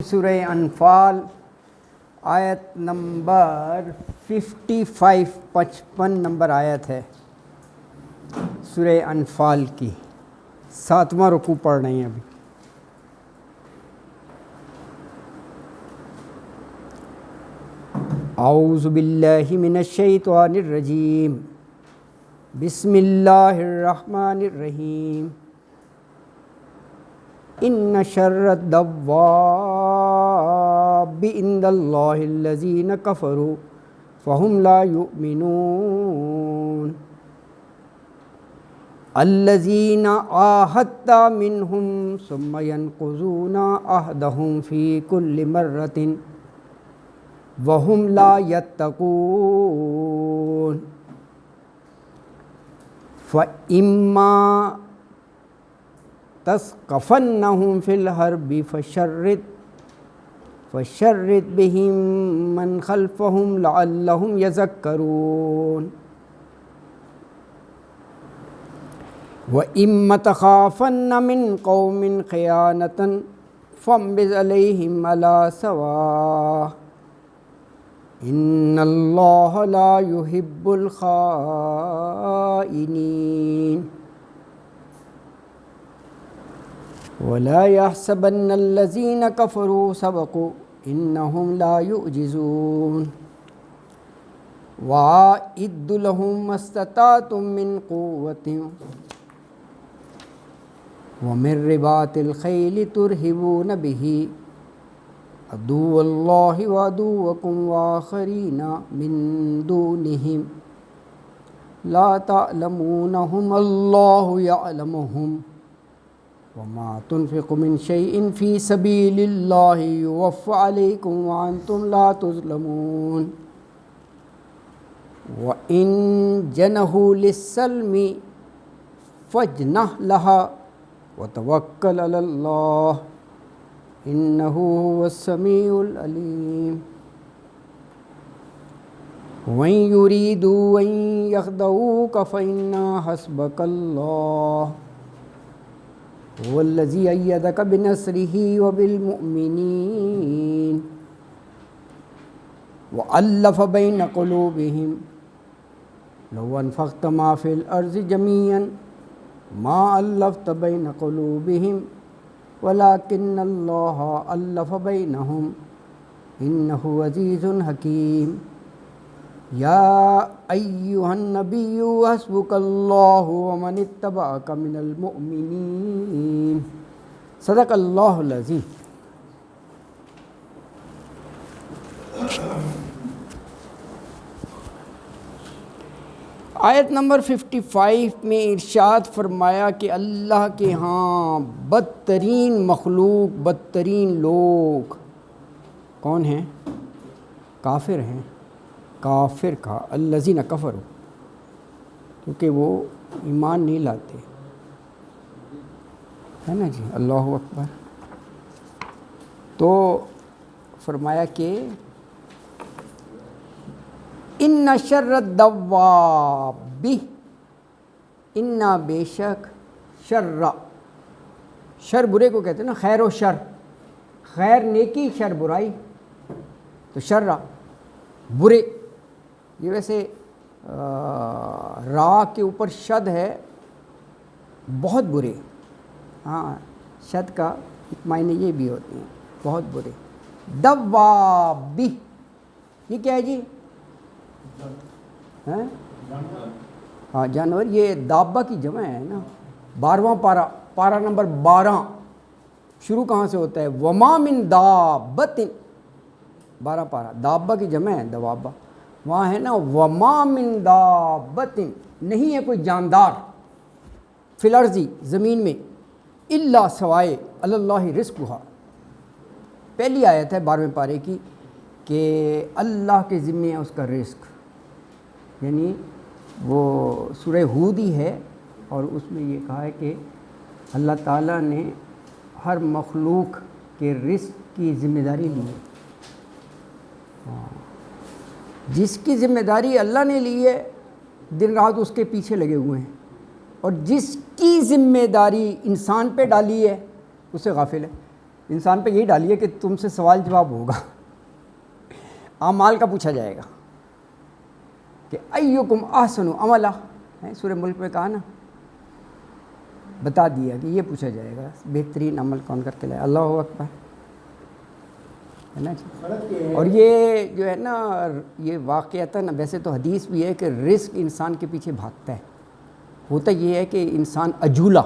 سورہ انفال آیت number 55 number آیت ہے سورہ انفال کی، 7واں رکوع پڑھ رہے ہیں ابھی۔ اعوذ باللہ من الشیطان الرجیم، بسم اللہ الرحمن الرحیم۔ ان شر الدواب عند اللہ الذین کفروا فهم لا یؤمنون الذین عاہدت منهم ثم ينقضون عہدهم فی کل مرۃ وهم لا یتقون فإما تثقفنهم فی الحرب فشرد بهم من خلفهم لعلهم یذکرون وإما تخافن من قوم خیانة فانبذ علیہم علی سواء ان اللہ لا یحب الخائنین ولا يحسبن الذين كفروا سبقوا انهم لا يعجزون واعدوا لهم ما استطعتم من قوة ومن رباط الخيل ترهبون به عدو الله وعدوكم وآخرين من دونهم لا تعلمونهم الله يعلمهم وما تنفقوا من شيء في سبيل الله يوفى عليكم وأنتم لا تظلمون وإن جنحوا للسلم فاجنح لها وتوكل على الله إنه هو السميع العليم وإن يريدوا أن يخدعوك فإن حسبك الله هو الذي أيدك بنصره وبالمؤمنين وألف بين قلوبهم لو أنفقت ما في الأرض جميعا ما ألفت بين قلوبهم ولكن الله ألف بينهم إنه عزيز حكيم یا ایہا النبی حسبک اللہ ومن اتبعک من المؤمنین۔ صدق اللہ العظیم۔ آیت نمبر 55 میں ارشاد فرمایا کہ اللہ کے ہاں بدترین مخلوق، بدترین لوگ کون ہیں؟ کافر ہیں۔ کافر کا الذین کفروا، کیونکہ وہ ایمان نہیں لاتے، ہے نا جی، اللہ اکبر۔ تو فرمایا کہ ان شر الدواب، ان بے شک، شر برے کو کہتے ہیں نا، خیر و شر، خیر نیکی، شر برائی، تو شر برے، یہ ویسے را کے اوپر شد ہے، بہت برے، ہاں شد کا معنی یہ بھی ہوتے ہیں بہت برے۔ دواب، یہ کیا ہے جی؟ ہاں جانور، یہ دابہ کی جمع ہے نا۔ 12واں پارہ نمبر 12 شروع کہاں سے ہوتا ہے؟ وما من دابۃ، 12 پارہ، دابہ کی جمع ہے دوابہ، وہاں ہے نا وما من دابۃ، نہیں ہے کوئی جاندار، فی الارض، زمین میں، الا سوائے علی اللہ رزقھا، پہلی آیت ہے 12ویں پارے کی کہ اللہ کے ذمے ہے اس کا رزق، یعنی وہ سورہ ہود ہی ہے، اور اس میں یہ کہا ہے کہ اللہ تعالیٰ نے ہر مخلوق کے رزق کی ذمہ داری لی ہے۔ جس کی ذمہ داری اللہ نے لی ہے، دن رات اس کے پیچھے لگے ہوئے ہیں، اور جس کی ذمہ داری انسان پہ ڈالی ہے، اس سے غافل ہے۔ انسان پہ یہی ڈالیے کہ تم سے سوال جواب ہوگا، اعمال کا پوچھا جائے گا کہ ایکم احسن عملا، سورہ ملک میں کہا نا، بتا دیا کہ یہ پوچھا جائے گا بہترین عمل کون کر کے لائے۔ اللہ اکبر، ہے نا جی۔ اور یہ جو ہے نا، یہ واقعتاً ویسے تو حدیث بھی ہے کہ رزق انسان کے پیچھے بھاگتا ہے۔ ہوتا یہ ہے کہ انسان عجولہ،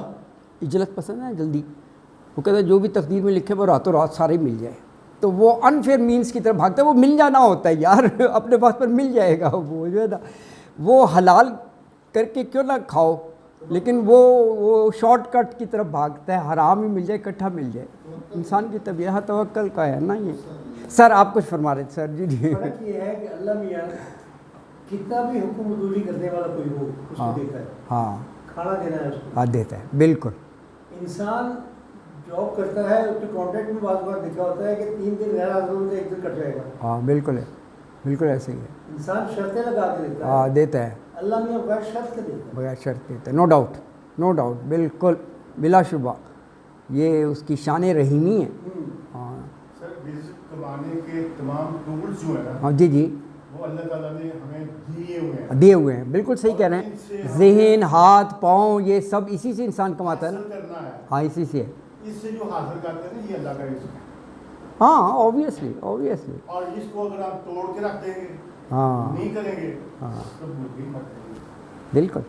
عجلت پسند ہے جلدی، وہ کہتا ہے جو بھی تقدیر میں لکھے وہ راتوں رات سارے مل جائے، تو وہ انفیئر مینس کی طرف بھاگتا ہے۔ وہ مل جانا ہوتا ہے یار، اپنے پاس پر مل جائے گا، وہ جو ہے نا، وہ حلال کر کے کیوں نہ کھاؤ، لیکن وہ شارٹ کٹ کی طرف بھاگتا ہے، حرام ہی مل جائے، اکٹھا مل جائے۔ انسان کی طبیعت توکل کا ہے نا یہ۔ سر آپ کچھ فرما رہے تھے سر؟ جی جی۔ فرق یہ ہے کہ اللہ میاں کتنا بھی حکم عدولی کرنے والا کوئی ہو اس کو دیتا ہے، ہاں کھانا دینا ہے اس کو، ہاں دیتا ہے، بالکل۔ انسان جاب کرتا ہے، اس کے کانٹریکٹ میں بعض بار لکھا ہوتا ہے کہ 3 دن غیر حاضر ہوتے 1 دن کٹ جائے گا۔ ہاں بالکل ہے، بالکل ایسے ہی ہے۔ انسان شرطیں لگا کے دیتا ہے، ہاں دیتا ہے، اللہ میاں بغیر شرط کے دیتا ہے۔ بغیر شرط دیتا ہے، نو ڈاؤٹ، نو ڈاؤٹ، بالکل بلا شبہ، یہ اس کی شان رحیمی ہے۔ ہاں سر، رزق کمانے کے تمام ٹولز جو ہیں نا، ہاں جی جی، وہ اللہ تعالیٰ نے ہمیں دیے ہوئے ہیں، دیے ہوئے ہیں، بالکل صحیح کہہ رہے ہیں۔ ذہن، ہاتھ، پاؤں، یہ سب اسی سے انسان کماتا ہے نا۔ حاصل کرنا ہے، ہاں اسی سے، اس سے جو حاصل کرتے ہیں نا، یہ اللہ کا رزق ہے۔ ہاں اوبیسلی، اوبیسلی، اور اس کو اگر آپ توڑ کے رکھ دیں گے، ہاں نہیں کریں گے، ہاں تو بھوک مر جائیں گے۔ بالکل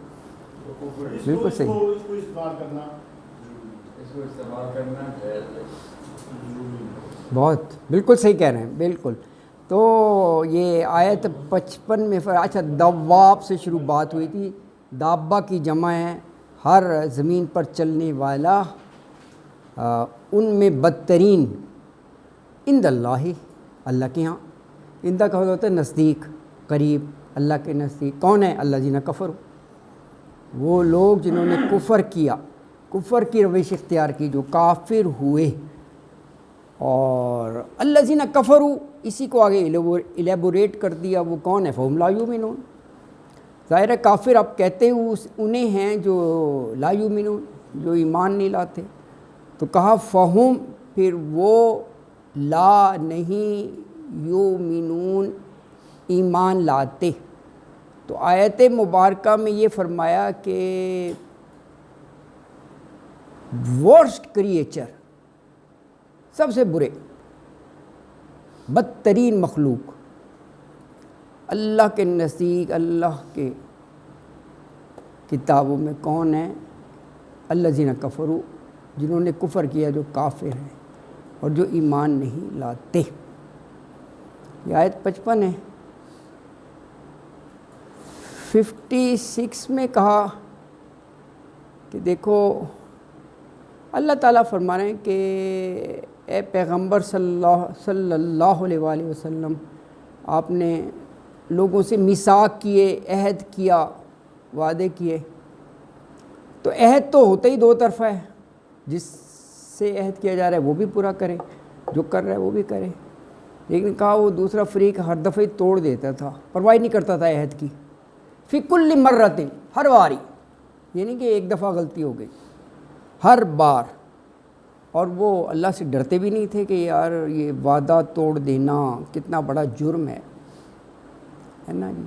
بالکل صحیح۔ اس کو استعمال کرنا بہت بالکل صحیح کہہ رہے ہیں، بالکل۔ تو یہ آیت 55 میں اچھا دواب سے شروع بات ہوئی تھی۔ دابہ کی جمع ہے ہر زمین پر چلنے والا، ان میں بدترین عند اللہ، اللہ کے ہاں۔ اندہ کا ہوتا ہے نزدیک، قریب، اللہ کے نزدیک۔ کون ہے؟ الذین کفروا، وہ لوگ جنہوں نے کفر کیا، کفر کی روش اختیار کی، جو کافر ہوئے۔ اور الذین کفروا، اسی کو آگے الیبوریٹ کر دیا، وہ کون ہے؟ فہم لا یؤمنون، ظاہر ہے کافر اب کہتے ہوئے انہیں ہیں جو لا یؤمنون، جو ایمان نہیں لاتے۔ تو کہا فہم، پھر وہ لا نہیں یؤمنون، ایمان لاتے۔ تو آیت مبارکہ میں یہ فرمایا کہ ورسٹ کریچر، سب سے برے، بدترین مخلوق اللہ کے نزدیک، اللہ کے کتابوں میں کون ہے؟ الذین کفروا، جنہوں نے کفر کیا، جو کافر ہیں اور جو ایمان نہیں لاتے۔ یہ آیت 55 ہے۔ 56 میں کہا کہ دیکھو اللہ تعالیٰ فرما رہے ہیں کہ اے پیغمبر صلی اللہ علیہ وآلہ وسلم، آپ نے لوگوں سے میثاق کیے، عہد کیا، وعدے کیے۔ تو عہد تو ہوتا ہی 2 طرفہ ہے، جس سے عہد کیا جا رہا ہے وہ بھی پورا کرے، جو کر رہا ہے وہ بھی کرے۔ لیکن کہا وہ دوسرا فریق ہر دفعہ توڑ دیتا تھا، پرواہ نہیں کرتا تھا عہد کی۔ فی کل مرۃ، ہر باری، یہ نہیں کہ ایک دفعہ غلطی ہو گئی، ہر بار۔ اور وہ اللہ سے ڈرتے بھی نہیں تھے کہ یار یہ وعدہ توڑ دینا کتنا بڑا جرم ہے نا جی۔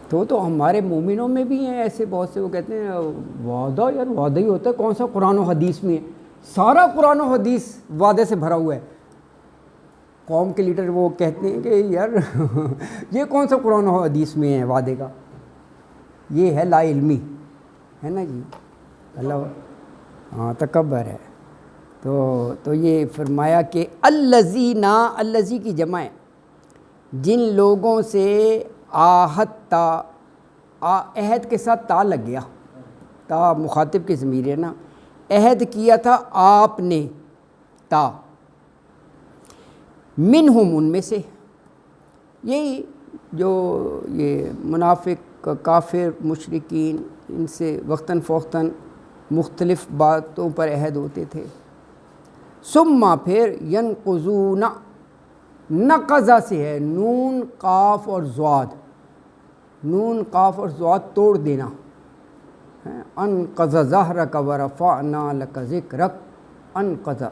تو ہمارے مومنوں میں بھی ہیں ایسے بہت سے، وہ کہتے ہیں وعدہ، یار وعدہ ہی ہوتا ہے، کون سا قرآن و حدیث میں ہے؟ سارا قرآن و حدیث وعدے سے بھرا ہوا ہے۔ قوم کے لیڈر وہ کہتے ہیں کہ یار یہ کون سا قرآن و حدیث میں ہے وعدے کا؟ یہ ہے لا علمی، ہے نا جی، اللہ، ہاں تکبر ہے۔ تو یہ فرمایا کہ الذین، الذی کی جمع ہے جن لوگوں سے آہدتا، عہد کے ساتھ تا لگ گیا، تا مخاطب کی ضمیر ہے نا، عہد کیا تھا آپ نے، تا منہم، ان میں سے، یہی جو یہ منافق، کافر، مشرکین، ان سے وقتاً فوقتاً مختلف باتوں پر عہد ہوتے تھے۔ ثم، پھر، ینقضون، نقضہ سے ہے، نون قاف اور ضاد، نون قاف اور ضاد توڑ دینا، انقض ظہرک ورفعنا لک ذکرک، انقض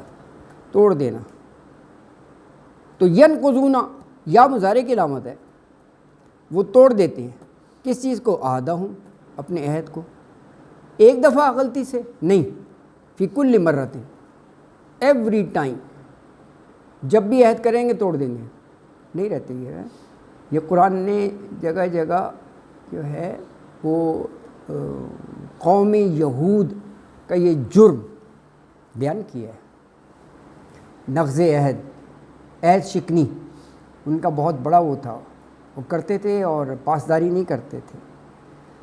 توڑ دینا. تو ینقضون یا مضارع کی علامت ہے، وہ توڑ دیتے ہیں. کس چیز کو؟ عہدہم، اپنے عہد کو. ایک دفعہ غلطی سے نہیں، فی کل مرۃ، ایوری ٹائم، جب بھی عہد کریں گے توڑ دیں گے، نہیں رہتے. یہ قرآن نے جگہ جگہ جو ہے وہ قوم یہود کا یہ جرم بیان کیا ہے. نقض عہد، عہد شکنی ان کا بہت بڑا وہ تھا، وہ کرتے تھے اور پاسداری نہیں کرتے تھے.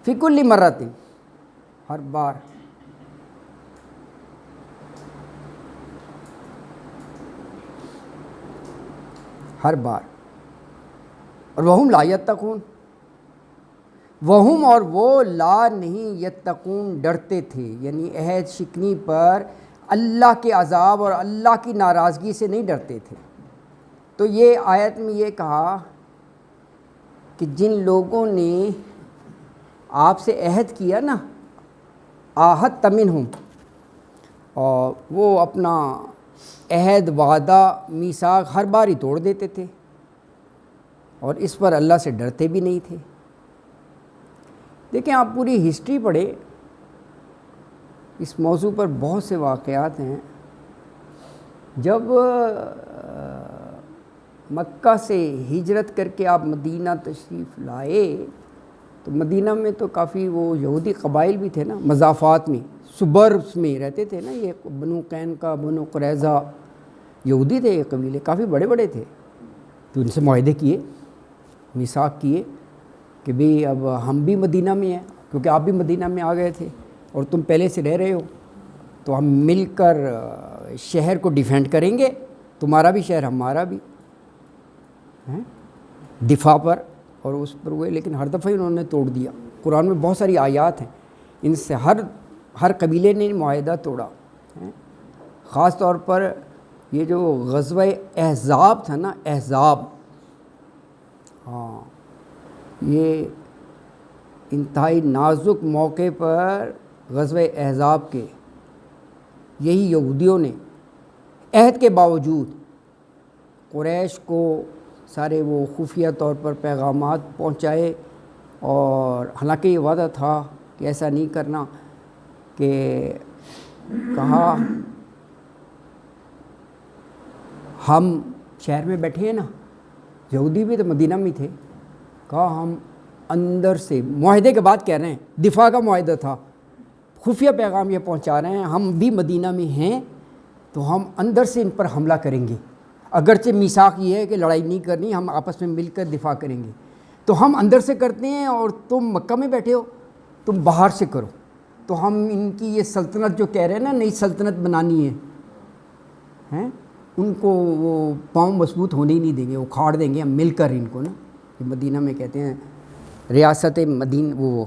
فی کل مرۃ، ہر بار. ہر بار. اور وہم لا یتقون، وہم اور وہ لا نہیں یتقون ڈرتے تھے، یعنی عہد شکنی پر اللہ کے عذاب اور اللہ کی ناراضگی سے نہیں ڈرتے تھے. تو یہ آیت میں یہ کہا کہ جن لوگوں نے آپ سے عہد کیا نا، عاہدت منہم، اور وہ اپنا عہد، وعدہ، میثاق ہر بار ہی توڑ دیتے تھے، اور اس پر اللہ سے ڈرتے بھی نہیں تھے. دیکھیں آپ پوری ہسٹری پڑھیں، اس موضوع پر بہت سے واقعات ہیں. جب مکہ سے ہجرت کر کے آپ مدینہ تشریف لائے تو مدینہ میں تو کافی وہ یہودی قبائل بھی تھے نا، مضافات میں، سبرس میں رہتے تھے نا. یہ بنو قینقاع، بنو قریظہ یہودی تھے، یہ قبیلے کافی بڑے بڑے تھے. تو ان سے معاہدے کیے، میثاق کیے کہ بھئی اب ہم بھی مدینہ میں ہیں، کیونکہ آپ بھی مدینہ میں آ گئے تھے اور تم پہلے سے رہ رہے ہو، تو ہم مل کر شہر کو ڈیفینڈ کریں گے، تمہارا بھی شہر ہمارا بھی، دفاع پر اور اس پر ہوئے. لیکن ہر دفعہ انہوں نے توڑ دیا. قرآن میں بہت ساری آیات ہیں، ان سے ہر قبیلے نے معاہدہ توڑا. خاص طور پر یہ جو غزوہ احزاب تھا نا، احزاب، ہاں، یہ انتہائی نازک موقع پر غزوہ احزاب کے یہی یہودیوں نے عہد کے باوجود قریش کو سارے وہ خفیہ طور پر پیغامات پہنچائے، اور حالانکہ یہ وعدہ تھا کہ ایسا نہیں کرنا، کہ کہا ہم شہر میں بیٹھے ہیں نا، یہودی بھی تو مدینہ میں تھے، کہا ہم اندر سے، معاہدے کے بعد کہہ رہے ہیں، دفاع کا معاہدہ تھا، خفیہ پیغام یہ پہنچا رہے ہیں، ہم بھی مدینہ میں ہیں تو ہم اندر سے ان پر حملہ کریں گے. اگرچہ میثاق یہ ہے کہ لڑائی نہیں کرنی، ہم آپس میں مل کر دفاع کریں گے، تو ہم اندر سے کرتے ہیں اور تم مکہ میں بیٹھے ہو، تم باہر سے کرو. تو ہم ان کی یہ سلطنت جو کہہ رہے ہیں نا، نئی سلطنت بنانی ہے، ان کو وہ پاؤں مضبوط ہونے ہی نہیں دیں گے، اکھاڑ دیں گے ہم مل کر ان کو نا. مدینہ میں کہتے ہیں ریاست وہ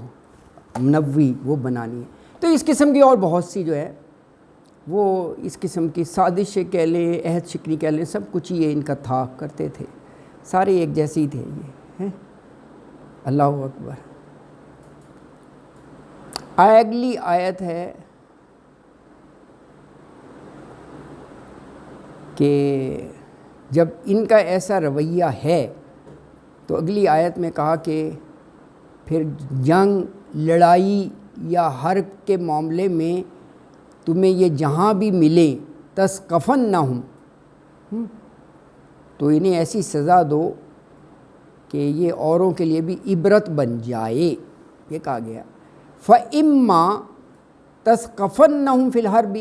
منوی وہ بنانی ہے. تو اس قسم کی اور بہت سی جو ہے وہ اس قسم کی سازش کہہ لیں، عہد شکنی کہہ لیں، سب کچھ یہ ان کا تھا، کرتے تھے، سارے ایک جیسے ہی تھے یہ ہیں. اللہ اکبر. اگلی آیت ہے کہ جب ان کا ایسا رویہ ہے تو اگلی آیت میں کہا کہ پھر جنگ، لڑائی یا حرب کے معاملے میں تمہیں یہ جہاں بھی ملیں تثقفنہم، تو انہیں ایسی سزا دو کہ یہ اوروں کے لیے بھی عبرت بن جائے. یہ کہا گیا فَإِمَّا تَثْقَفَنَّهُمْ فِي الْحَرْبِ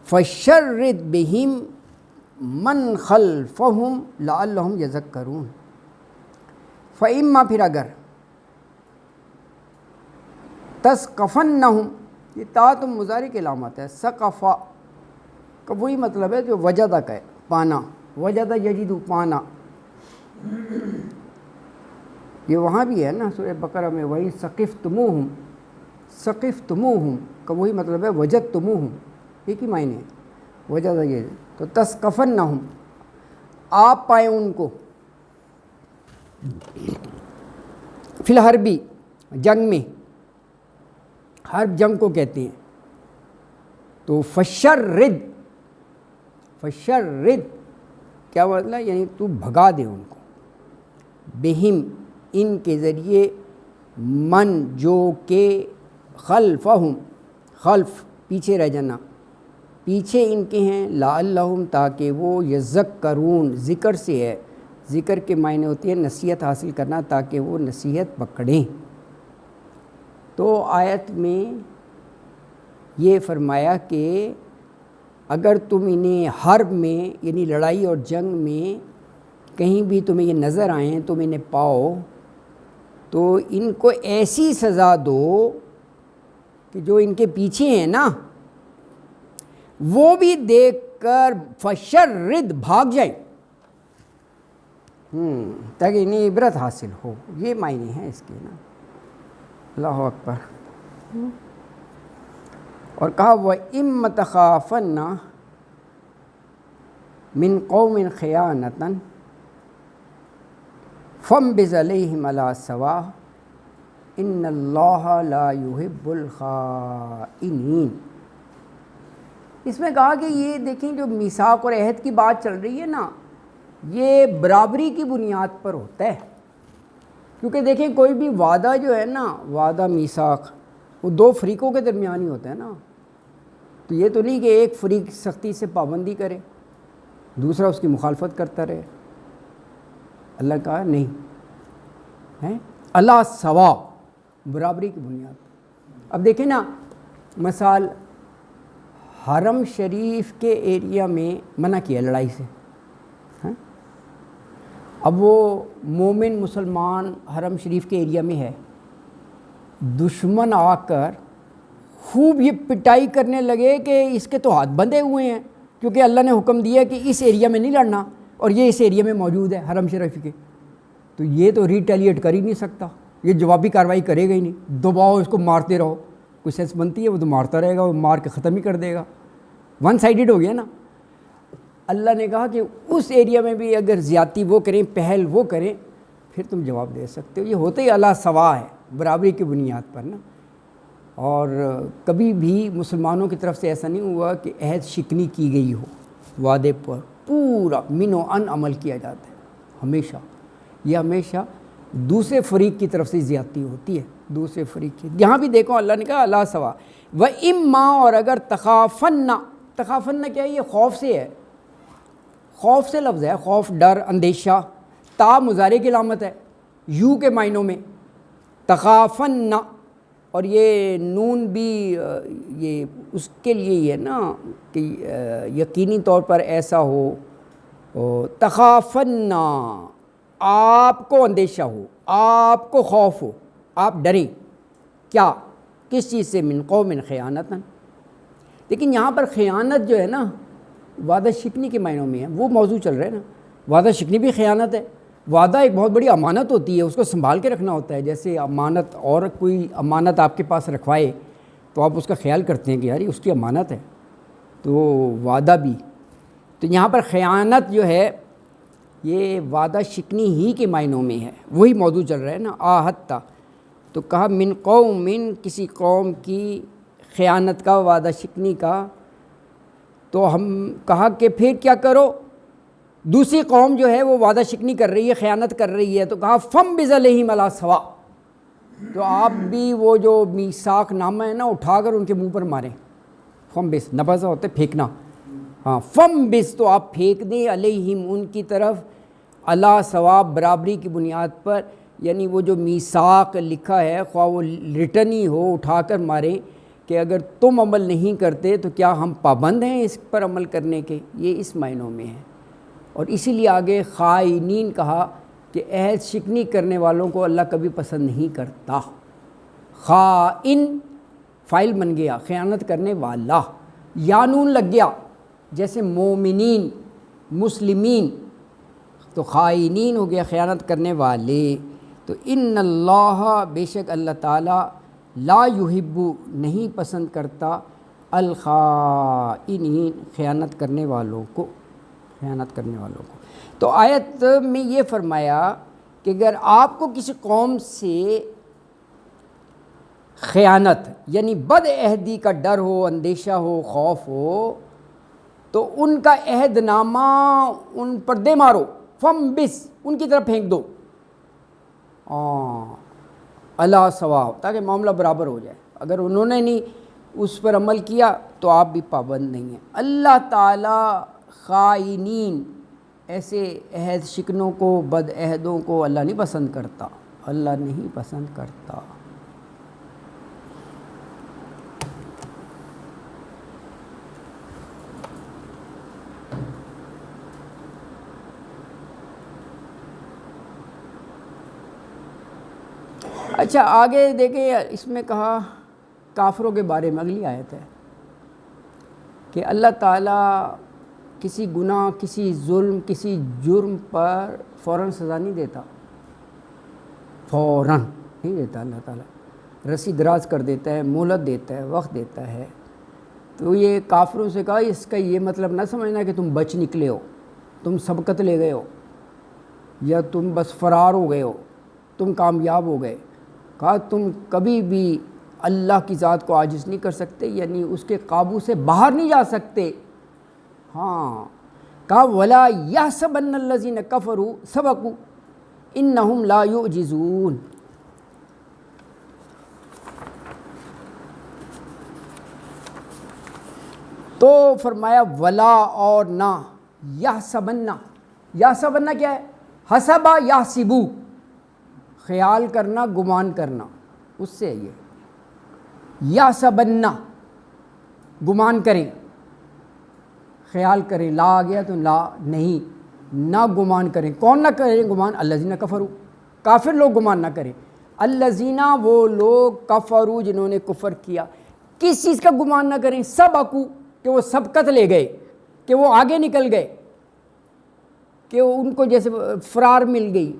فَشَرِّدْ بِهِمْ مَنْ خَلْفَهُمْ لَعَلَّهُمْ يَذَكَّرُونَ. فَإِمَّا پھر اگر تَثْقَفَنَّهُمْ، یہ تا تم مضارع کی علامت ہے، ثقفہ کا وہی مطلب ہے جو وجدہ کا ہے، پانا، وجدہ یجد پانا. یہ وہاں بھی ہے نا سورہ بقرہ میں، وہی ثقفتموہم، ثقفتموہم کا وہی مطلب ہے وجدتموہم، ایک ہی معنی ہے، وجدہ یہ. تو تثقفنہم، آپ پائیں ان کو، فی الحربی جنگ میں، حرب جنگ کو کہتے ہیں. تو فشرد کیا مطلب؟ یعنی تو بھگا دے ان کو، بہم ان کے ذریعے، من جو کہ خلفہم، خلف پیچھے رہ جانا، پیچھے ان کے ہیں، لعلہم تاکہ وہ یذکرون، ذکر سے ہے، ذکر کے معنی ہوتی ہے نصیحت حاصل کرنا، تاکہ وہ نصیحت پکڑیں. تو آیت میں یہ فرمایا کہ اگر تم انہیں حرب میں یعنی لڑائی اور جنگ میں کہیں بھی تمہیں یہ نظر آئیں، تم انہیں پاؤ، تو ان کو ایسی سزا دو کہ جو ان کے پیچھے ہیں نا وہ بھی دیکھ کر فشرد بھاگ جائیں، تاکہ انہیں عبرت حاصل ہو. یہ معنی ہیں اس کے نا. اللہ اکبر. اور کہا وَإِمَّ تَخَافَنَّ مِن قَوْمٍ خِيَانَةً فَانبِذْ عَلَيْهِمْ عَلَىٰ سَوَاءٍ إِنَّ اللَّهَ لَا يُحِبُّ الْخَائِنِينَ. اس میں کہا کہ یہ دیکھیں جو میثاق اور عہد کی بات چل رہی ہے نا، یہ برابری کی بنیاد پر ہوتا ہے. کیونکہ دیکھیں کوئی بھی وعدہ جو ہے نا، وعدہ میثاق، وہ دو فریقوں کے درمیان ہی ہوتا ہے نا. تو یہ تو نہیں کہ ایک فریق سختی سے پابندی کرے، دوسرا اس کی مخالفت کرتا رہے. اللہ کہا نہیں ہے، اللہ سوا، برابری کی بنیاد. اب دیکھیں نا، مثال حرم شریف کے ایریا میں منع کیا لڑائی سے. اب وہ مومن مسلمان حرم شریف کے ایریا میں ہے، دشمن آ کر خوب یہ پٹائی کرنے لگے کہ اس کے تو ہاتھ بندھے ہوئے ہیں، کیونکہ اللہ نے حکم دیا کہ اس ایریا میں نہیں لڑنا، اور یہ اس ایریا میں موجود ہے حرم شریف کے. تو یہ تو ریٹیلیٹ کر ہی نہیں سکتا، یہ جوابی کارروائی کرے گا ہی نہیں. دباؤ اس کو، مارتے رہو، کوئی سینس بنتی ہے؟ وہ تو مارتا رہے گا، وہ مار کے ختم ہی کر دے گا. ون سائیڈڈ ہو گیا نا. اللہ نے کہا کہ اس ایریا میں بھی اگر زیادتی وہ کریں، پہل وہ کریں، پھر تم جواب دے سکتے ہو. یہ ہوتے ہی اللہ سوا ہے، برابری کی بنیاد پر نا. اور کبھی بھی مسلمانوں کی طرف سے ایسا نہیں ہوا کہ عہد شکنی کی گئی ہو، وعدے پر پورا من و ان عمل کیا جاتا ہے ہمیشہ. یہ ہمیشہ دوسرے فریق کی طرف سے زیادتی ہوتی ہے، دوسرے فریق کی. یہاں بھی دیکھو اللہ نے کہا اللہ سوا. وَإِمَّا، اور اگر تخافن کیا ہے؟ یہ خوف سے ہے، خوف سے لفظ ہے، خوف، ڈر، اندیشہ. تا مضارع کی علامت ہے یو کے معنوں میں. تخافن، اور یہ نون بھی یہ اس کے لیے ہی ہے نا کہ یقینی طور پر ایسا ہو. تخافن، آپ کو اندیشہ ہو، آپ کو خوف ہو، آپ ڈریں. کیا؟ کس چیز سے؟ من قوم خیانتاً. لیکن یہاں پر خیانت جو ہے نا وعدہ شکنی کے معنوں میں ہے، وہ موضوع چل رہا ہے نا. وعدہ شکنی بھی خیانت ہے. وعدہ ایک بہت بڑی امانت ہوتی ہے، اس کو سنبھال کے رکھنا ہوتا ہے. جیسے امانت، اور کوئی امانت آپ کے پاس رکھوائے تو آپ اس کا خیال کرتے ہیں کہ یار اس کی امانت ہے. تو وعدہ بھی. تو یہاں پر خیانت جو ہے یہ وعدہ شکنی ہی کے معنوں میں ہے، وہی موضوع چل رہا ہے نا. آہتا، تو کہا من قوم، کسی قوم کی خیانت کا، وعدہ شکنی کا. تو ہم کہا کہ پھر کیا کرو؟ دوسری قوم جو ہے وہ وعدہ شکنی کر رہی ہے، خیانت کر رہی ہے، تو کہا فَانبِذْ عَلَيْهِمْ عَلَىٰ سَوَاءٍ. تو آپ بھی وہ جو میثاق نامہ ہے نا اٹھا کر ان کے منہ پر ماریں. فَانبِذْ، نبذہ ہوتا ہے پھینکنا. ہاں، فَانبِذْ، تو آپ پھینک دیں، علیہم، ان کی طرف، علیٰ سوا، برابری کی بنیاد پر. یعنی وہ جو میثاق لکھا ہے، خواہ وہ ریٹن ہی ہو، اٹھا کر ماریں کہ اگر تم عمل نہیں کرتے تو کیا ہم پابند ہیں اس پر عمل کرنے کے. یہ اس معنوں میں ہے. اور اسی لیے آگے خائنین کہا کہ عہد شکنی کرنے والوں کو اللہ کبھی پسند نہیں کرتا. خائن فائل بن گیا، خیانت کرنے والا. یا نون لگ گیا جیسے مومنین، مسلمین، تو خائنین ہو گیا، خیانت کرنے والے. تو ان اللہ، بے شک اللہ تعالیٰ، لا یحب، نہیں پسند کرتا، الخائنین، خیانت کرنے والوں کو، خیانت کرنے والوں کو. تو آیت میں یہ فرمایا کہ اگر آپ کو کسی قوم سے خیانت یعنی بد عہدی کا ڈر ہو، اندیشہ ہو، خوف ہو، تو ان کا عہد نامہ ان پر دے مارو، فم بس ان کی طرف پھینک دو، اللہ ثواب، تاکہ معاملہ برابر ہو جائے۔ اگر انہوں نے نہیں اس پر عمل کیا تو آپ بھی پابند نہیں ہیں۔ اللہ تعالیٰ خائنین، ایسے عہد شکنوں کو، بد عہدوں کو اللہ نہیں پسند کرتا، اللہ نہیں پسند کرتا۔ اچھا آگے دیکھیں، اس میں کہا کافروں کے بارے میں، اگلی آیت ہے کہ اللہ تعالیٰ کسی گناہ، کسی ظلم، کسی جرم پر فوراً سزا نہیں دیتا، فوراً نہیں دیتا اللہ تعالیٰ، رسی دراز کر دیتا ہے، مہلت دیتا ہے، وقت دیتا ہے۔ تو یہ کافروں سے کہا اس کا یہ مطلب نہ سمجھنا کہ تم بچ نکلے ہو، تم سبقت لے گئے ہو، یا تم بس فرار ہو گئے ہو، تم کامیاب ہو گئے۔ کہا تم کبھی بھی اللہ کی ذات کو عاجز نہیں کر سکتے، یعنی اس کے قابو سے باہر نہیں جا سکتے۔ ہاں کہا وَلَا يَحْسَبَنَّ الَّذِينَ كَفَرُوا سَبَقُوا إِنَّهُمْ لَا يُعْجِزُونَ۔ تو فرمایا ولا اور نہ، یحسبن، یحسبن کیا ہے؟ حسبا یحسبو، خیال کرنا، گمان کرنا، اس سے یہ یحسبن، گمان کریں، خیال کریں، لا آ گیا تو لا نہیں، نہ گمان کریں۔ کون نہ کریں گمان؟ الذین کفروا، کافر لوگ گمان نہ کریں۔ الذین، وہ لوگ، کفروا، جنہوں نے کفر کیا۔ کس چیز کا گمان نہ کریں؟ سبقوا، کہ وہ سبقت لے گئے، کہ وہ آگے نکل گئے، کہ ان کو جیسے فرار مل گئی،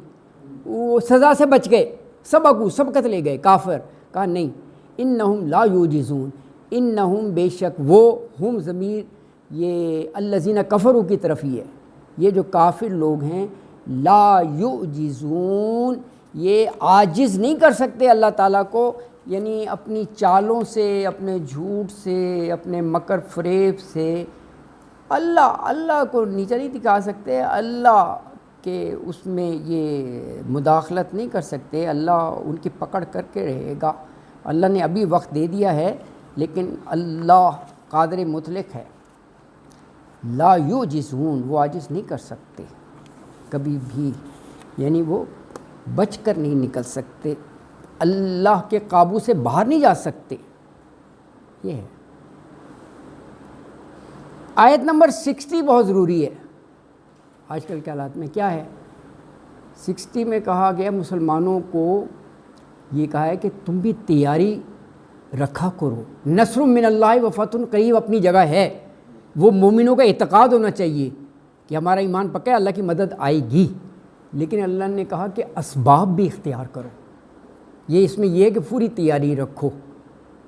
وہ سزا سے بچ گئے، سبقوا، سبقت لے گئے کافر۔ کہا نہیں، انہم لا یعجزون، انہم بے شک وہ، ہم ضمیر یہ الذین کفروا کی طرف ہی ہے، یہ جو کافر لوگ ہیں، لا یعجزون، یہ عاجز نہیں کر سکتے اللہ تعالیٰ کو، یعنی اپنی چالوں سے، اپنے جھوٹ سے، اپنے مکر فریب سے اللہ کو نیچا نہیں دکھا سکتے، اللہ کے اس میں یہ مداخلت نہیں کر سکتے، اللہ ان کی پکڑ کر کے رہے گا۔ اللہ نے ابھی وقت دے دیا ہے، لیکن اللہ قادر مطلق ہے۔ لا یعجزون، وہ عاجز نہیں کر سکتے کبھی بھی، یعنی وہ بچ کر نہیں نکل سکتے، اللہ کے قابو سے باہر نہیں جا سکتے۔ یہ ہے آیت نمبر 60 بہت ضروری ہے آج کل کے حالات میں۔ کیا ہے 60 میں کہا گیا مسلمانوں کو، یہ کہا ہے کہ تم بھی تیاری رکھا کرو، نصر من اللہ و فتح قریب اپنی جگہ ہے، وہ مومنوں کا اعتقاد ہونا چاہیے کہ ہمارا ایمان پکا ہے، اللہ کی مدد آئے گی، لیکن اللہ نے کہا کہ اسباب بھی اختیار کرو۔ یہ اس میں یہ ہے کہ پوری تیاری رکھو۔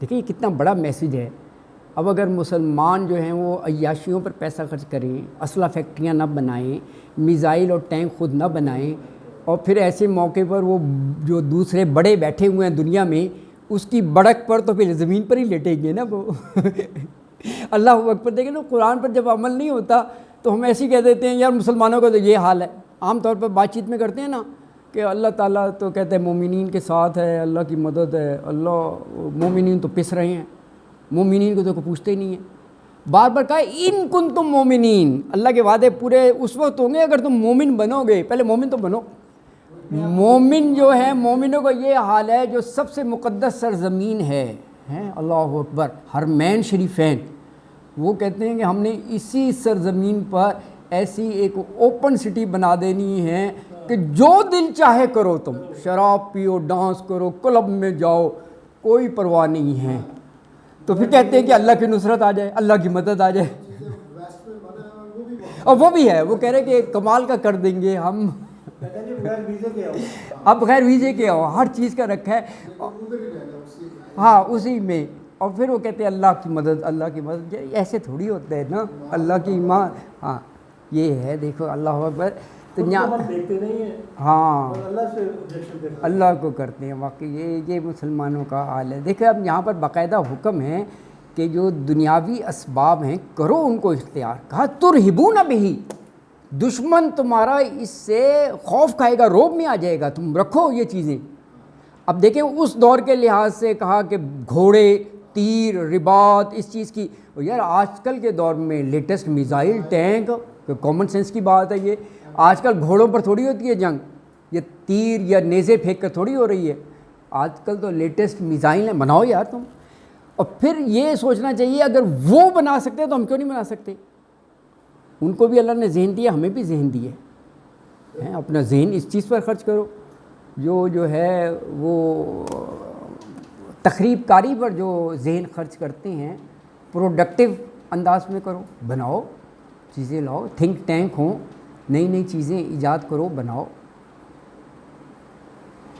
دیکھیں یہ کتنا بڑا میسیج ہے۔ اب اگر مسلمان جو ہیں وہ عیاشیوں پر پیسہ خرچ کریں، اسلحہ فیکٹریاں نہ بنائیں، میزائل اور ٹینک خود نہ بنائیں، اور پھر ایسے موقع پر وہ جو دوسرے بڑے بیٹھے ہوئے ہیں دنیا میں، اس کی بڑک پر تو پھر زمین پر ہی لیٹیں گے نا وہ۔ اللہ اکبر، دیکھیں نا قرآن پر جب عمل نہیں ہوتا تو ہم ایسے ہی کہہ دیتے ہیں یار مسلمانوں کا تو یہ حال ہے۔ عام طور پر بات چیت میں کرتے ہیں نا کہ اللہ تعالیٰ تو کہتے ہیں مومنین کے ساتھ ہے، اللہ کی مدد ہے، اللہ، مومنین تو پس رہے ہیں، مومنین کو تو کوئی پوچھتے ہی نہیں ہے۔ بار بار کہا ان کنتم مومنین، اللہ کے وعدے پورے اس وقت ہوں گے اگر تم مومن بنو گے، پہلے مومن تو بنو۔ مومن جو ہے، مومنوں کا یہ حال ہے جو سب سے مقدس سرزمین ہے، اللہ اکبر، حرمین شریفین، وہ کہتے ہیں کہ ہم نے اسی سرزمین پر ایسی ایک اوپن سٹی بنا دینی ہے کہ جو دل چاہے کرو، تم شراب پیو، ڈانس کرو، کلب میں جاؤ، کوئی پرواہ نہیں ہے۔ تو پھر کہتے ہیں کہ اللہ کی نصرت آ جائے، اللہ کی مدد آ جائے، اور وہ بھی ہے، وہ کہہ رہے کہ کمال کا کر دیں گے ہم، اب غیر ویزے کے ہو، ہر چیز کا رکھا ہے، ہاں اسی میں، اور پھر وہ کہتے ہیں اللہ کی مدد، اللہ کی مدد۔ ایسے تھوڑی ہوتا ہے نا، اللہ کی ایمان، ہاں یہ ہے۔ دیکھو اللہ اکبر، تو خود کو ہم دیکھتے نہیں ہیں ہاں اور اللہ سے objection کرتے ہیں۔ اللہ کو کرتے ہیں، واقعی یہ مسلمانوں کا حال ہے۔ دیکھیں اب یہاں پر باقاعدہ حکم ہے کہ جو دنیاوی اسباب ہیں کرو ان کو اختیار، کہا ترہبون بہی، دشمن تمہارا اس سے خوف کھائے گا، روب میں آ جائے گا، تم رکھو یہ چیزیں۔ اب دیکھیں اس دور کے لحاظ سے کہا کہ گھوڑے، تیر، رباط، اس چیز کی، یار آج کل کے دور میں latest missile, tank, common sense کی بات ہے یہ، آج کل گھوڑوں پر تھوڑی ہوتی ہے جنگ، یہ تیر یا نیزے پھینک کر تھوڑی ہو رہی ہے، آج کل تو لیٹسٹ میزائل ہیں، بناؤ یار تم۔ اور پھر یہ سوچنا چاہیے اگر وہ بنا سکتے تو ہم کیوں نہیں بنا سکتے؟ ان کو بھی اللہ نے ذہن دیا، ہمیں بھی ذہن دیے ہیں، اپنا ذہن اس چیز پر خرچ کرو، جو ہے وہ تخریب کاری پر جو ذہن خرچ کرتے ہیں پروڈکٹیو انداز میں کرو، بناؤ چیزیں، لاؤ، تھنک ٹینک ہوں، نئی نئی چیزیں ایجاد کرو، بناؤ۔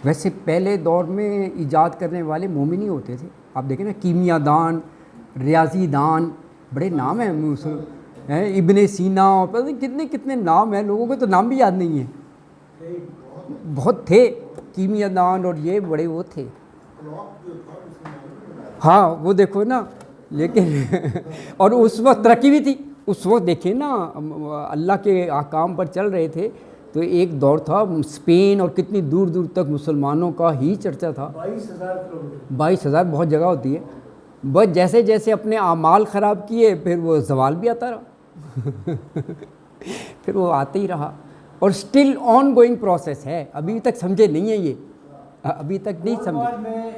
ویسے پہلے دور میں ایجاد کرنے والے مومن ہی ہوتے تھے، آپ دیکھیں نا، کیمیا دان، ریاضی دان، بڑے نام ہیں ابن سینا، اور پتہ نہیں کتنے کتنے نام ہیں، لوگوں کو تو نام بھی یاد نہیں ہیں، بہت تھے کیمیا دان، اور یہ بڑے وہ تھے، ہاں وہ دیکھو نا، لیکن اور اس وقت ترقی بھی تھی، اس وقت دیکھیں نا اللہ کے احکام پر چل رہے تھے، تو ایک دور تھا اسپین اور کتنی دور دور تک مسلمانوں کا ہی چرچا تھا، 22,000 کلومیٹر، 22,000 بہت جگہ ہوتی ہے، بس جیسے جیسے اپنے اعمال خراب کیے پھر وہ زوال بھی آتا رہا پھر وہ آتے ہی رہا، اور سٹل آن گوئنگ پروسیس ہے، ابھی تک سمجھے نہیں ہیں یہ، ابھی تک نہیں سمجھے۔ بعد میں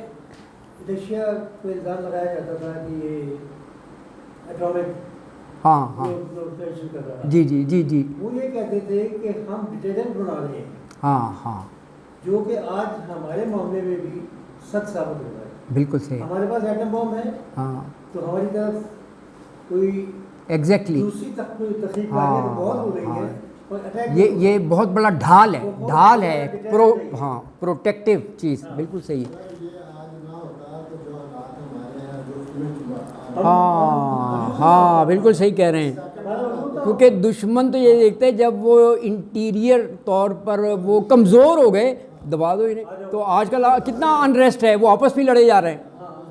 رشیا کو الزام لگایا جاتا تھا کہ یہ ایٹامک ہاں ہاں پروٹیکشن کر رہا ہے، جی جی جی جی وہ یہ کہتے تھے کہ ہم ڈٹرجنٹ بنا رہے ہیں، ہاں ہاں جو کہ آج ہمارے معاملے میں بھی سچ ثابت ہو رہا ہے۔ بالکل صحیح، ہمارے پاس ایٹم بم ہے ہاں تو ہماری طرف کوئی ایگزیکٹلی، دوسری تخریب ہاں کاریاں بہت ہو رہی ہیں، اور attack یہ بہت بڑا ڈھال ہے، ڈھال ہے ہاں پروٹیکٹیو چیز، بالکل صحیح، ہاں ہاں بالکل صحیح کہہ رہے ہیں، کیونکہ دشمن تو یہ دیکھتے ہیں جب وہ انٹیریئر طور پر وہ کمزور ہو گئے، دبا دو انہیں، تو آج کل کتنا انریسٹ ہے، وہ آپس میں لڑے جا رہے ہیں،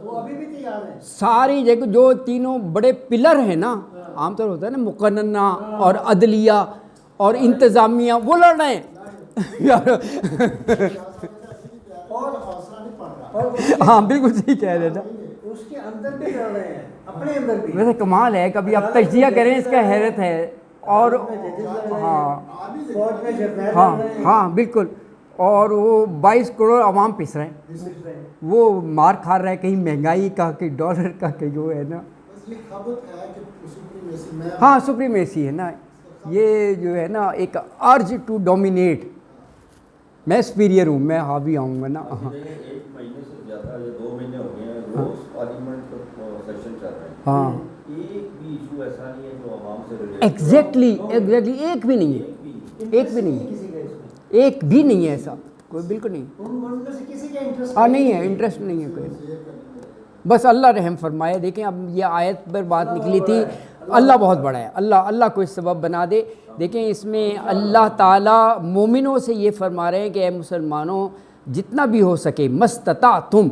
وہ ابھی بھی تیار ہیں۔ ساری جگہ جو تینوں بڑے پلر ہیں نا، عام طور ہوتا ہے نا مقننہ اور عدلیہ اور انتظامیہ، وہ لڑ رہے ہیں ہاں بالکل صحیح کہہ رہے ہیں نا، اس کے اندر بھی لڑ رہے ہیں، اپنے اندر بھی۔ ویسے کمال ہے، کبھی آپ تجزیہ کریں اس کا، حیرت ہے، اور ہاں فوج میں جرنیل ہاں لڑ رہے ہیں، ہاں بالکل، اور وہ 22 کروڑ عوام پس رہے ہیں، وہ مار کھا رہا ہے، کہیں مہنگائی کا، کہیں ڈالر کا، کہیں جو ہے نا، ہاں سپریمیسی ہے نا، یہ جو ہے نا ایک ارج ٹو ڈومینیٹ، میں سپیریئر ہوں، میں حاوی آؤں گا نا، ایک مہینے سے زیادہ یا 2 مہینے ہو گئے ہیں، روز پارلیمنٹ سیشن چل رہے ہیں، ہاں ایک بھی ایشو ایسا نہیں ہے جو عوام سے ریلیٹ، ایگزیکٹلی ایک بھی نہیں ہے، ایک بھی نہیں ہے، کسی کا اس میں، ایک بھی نہیں ہے ایسا، کوئی بالکل نہیں، ان میں سے کسی کا انٹرسٹ ہاں نہیں ہے، انٹرسٹ نہیں ہے کوئی، بس اللہ رحم فرمائے۔ دیکھیں اب یہ آیت پر بات نکلی تھی، اللہ بہت بڑا ہے، اللہ کوئی سبب بنا دے۔ دیکھیں اس میں اللہ تعالیٰ مومنوں سے یہ فرما رہے ہیں کہ اے مسلمانوں، جتنا بھی ہو سکے مستطاعتم،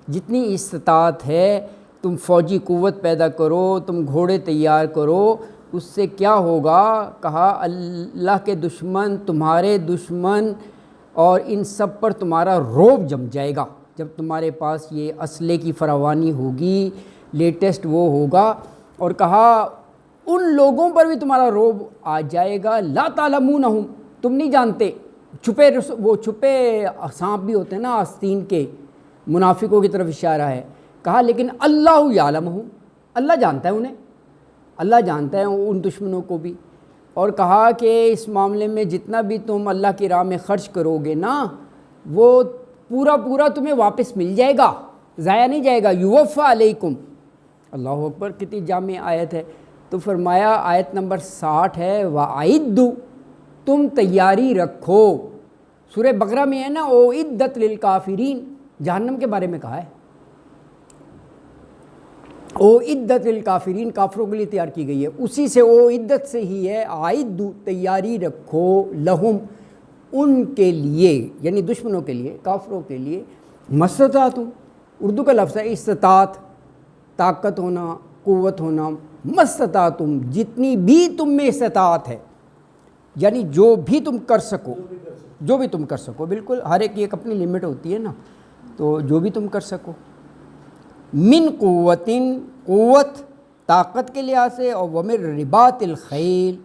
جتنی استطاعت ہے تم فوجی قوت پیدا کرو، تم گھوڑے تیار کرو، اس سے کیا ہوگا؟ کہا اللہ کے دشمن، تمہارے دشمن، اور ان سب پر تمہارا رعب جم جائے گا جب تمہارے پاس یہ اسلحے کی فراوانی ہوگی، لیٹسٹ وہ ہوگا، اور کہا ان لوگوں پر بھی تمہارا رعب آ جائے گا، لا تعلمونہم، تم نہیں جانتے، وہ چھپے سانپ بھی ہوتے ہیں نا آستین کے، منافقوں کی طرف اشارہ ہے، کہا لیکن اللہ یعلمہم، اللہ جانتا ہے انہیں، اللہ جانتا ہے ان دشمنوں کو بھی، اور کہا کہ اس معاملے میں جتنا بھی تم اللہ کی راہ میں خرچ کرو گے نا، وہ پورا تمہیں واپس مل جائے گا، ضائع نہیں جائے گا، یوفی علیکم، اللہ اکبر، کتنی جامع آیت ہے۔ تو فرمایا آیت نمبر 60 ہے، وَأَعِدُّوا، تم تیاری رکھو، سورہ بقرہ میں ہے نا، اُعِدَّتْ لِلْکَافِرِین، جہنم کے بارے میں کہا ہے، او عدت الکافرین، کافروں کے لیے تیار کی گئی ہے، اسی سے او عدت سے ہی ہے، عائد تیاری رکھو، لہم ان کے لیے، یعنی دشمنوں کے لیے، کافروں کے لیے، مستطاعتم، اردو کا لفظ ہے استطاعت، طاقت ہونا، قوت ہونا، مستطاعتم، جتنی بھی تم میں استطاعت ہے، یعنی جو بھی تم کر سکو، جو بھی تم کر سکو، بالکل ہر ایک کی ایک اپنی لمٹ ہوتی ہے نا، تو جو بھی تم کر سکو، من قوتن، قوت طاقت کے لحاظ سے، اور ومن رباط الخیل،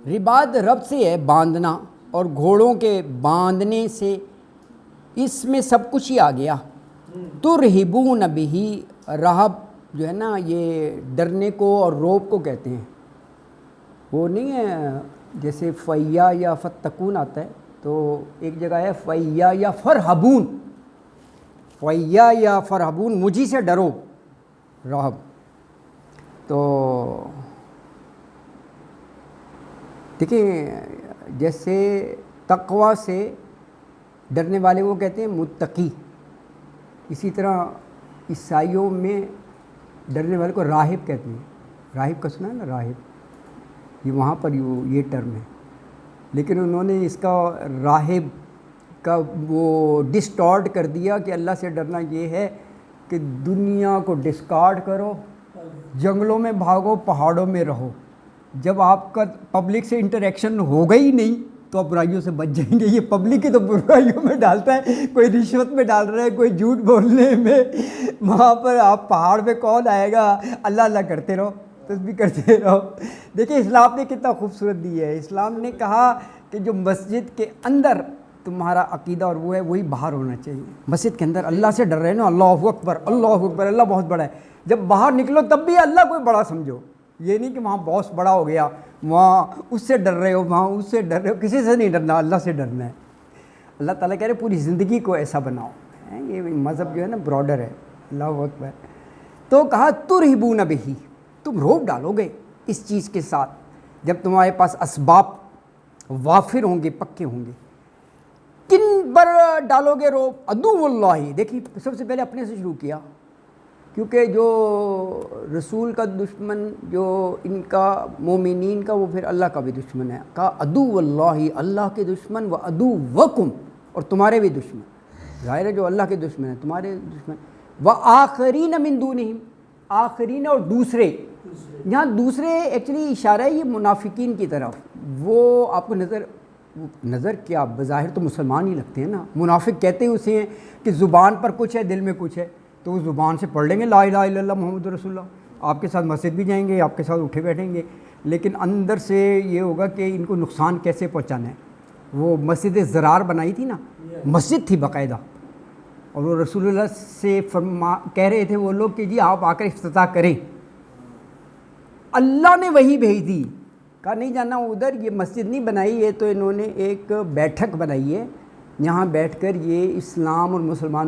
رباط رب سے ہے باندھنا، اور گھوڑوں کے باندھنے سے، اس میں سب کچھ ہی آ گیا، ترہبون بہی، رہب جو ہے نا یہ ڈرنے کو اور روب کو کہتے ہیں، وہ نہیں ہے جیسے فیا یا فتقون آتا ہے، تو ایک جگہ ہے فیا یا فرحبون، فیا یا فرحبون، مجھی سے ڈرو، رہب، تو دیکھیں جیسے تقوی سے ڈرنے والے وہ کہتے ہیں متقی، اسی طرح عیسائیوں میں ڈرنے والے کو راہب کہتے ہیں، راہب کا سنا ہے نا، راہب، یہ وہاں پر یہ ٹرم ہے، لیکن انہوں نے اس کا راہب کا وہ ڈسٹارٹ کر دیا کہ اللہ سے ڈرنا یہ ہے کہ دنیا کو ڈسکارڈ کرو، جنگلوں میں بھاگو، پہاڑوں میں رہو، جب آپ کا پبلک سے انٹریکشن ہوگا ہی نہیں تو آپ برائیوں سے بچ جائیں گے۔ یہ پبلک ہی تو برائیوں میں ڈالتا ہے، کوئی رشوت میں ڈال رہا ہے، کوئی جھوٹ بولنے میں، وہاں پر آپ پہاڑ پہ کون آئے گا، اللہ اللہ کرتے رہو، تسبیح کرتے رہو۔ دیکھیں اسلام نے کتنا خوبصورت دی ہے، اسلام نے کہا کہ جو مسجد کے اندر تمہارا عقیدہ اور وہ ہے وہی باہر ہونا چاہیے۔ مسجد کے اندر اللہ سے ڈر رہے ہیں نا، اللہ اکبر، اللہ اکبر، اللہ بہت بڑا ہے، جب باہر نکلو تب بھی اللہ کوئی بڑا سمجھو، یہ نہیں کہ وہاں باس بڑا ہو گیا، وہاں اس سے ڈر رہے ہو، وہاں اس سے ڈر رہے ہو، کسی سے نہیں ڈرنا، اللہ سے ڈرنا ہے۔ اللہ تعالیٰ کہہ رہے پوری زندگی کو ایسا بناؤ، یہ مذہب جو ہے نا براڈر ہے، اللہ اکبر۔ تو کہا ترہبون بہی، تم روب ڈالو گے اس چیز کے ساتھ جب تمہارے پاس اسباب وافر ہوں گے، پکے ہوں گے۔ کن پر ڈالو گے روب؟ عدو اللہ، دیکھیے سب سے پہلے اپنے سے شروع کیا، کیونکہ جو رسول کا دشمن، جو ان کا مومنین کا، وہ پھر اللہ کا بھی دشمن ہے۔ کہا عدو اللہ، اللہ کے دشمن، و عدوکم، اور تمہارے بھی دشمن، ظاہر ہے جو اللہ کے دشمن ہیں تمہارے دشمن، و آخرین من دونہم، آخرین اور دوسرے، یہاں دوسرے ایکچولی اشارہ ہے یہ منافقین کی طرف، وہ آپ کو نظر کیا بظاہر تو مسلمان ہی لگتے ہیں نا، منافق کہتے ہیں اسے ہیں کہ زبان پر کچھ ہے دل میں کچھ ہے، تو وہ زبان سے پڑھ لیں گے لا الہ الا اللہ محمد رسول اللہ، آپ کے ساتھ مسجد بھی جائیں گے، آپ کے ساتھ اٹھے بیٹھیں گے، لیکن اندر سے یہ ہوگا کہ ان کو نقصان کیسے پہنچانا ہے۔ وہ مسجد زرار بنائی تھی نا، مسجد تھی باقاعدہ، اور وہ رسول اللہ سے کہہ رہے تھے وہ لوگ کہ جی آپ آ کر افتتاح کریں، اللہ نے وہی بھیج دی، کہا نہیں جانا ادھر، یہ مسجد نہیں بنائی ہے، تو انہوں نے ایک بیٹھک بنائی ہے، یہاں بیٹھ کر یہ اسلام اور مسلمان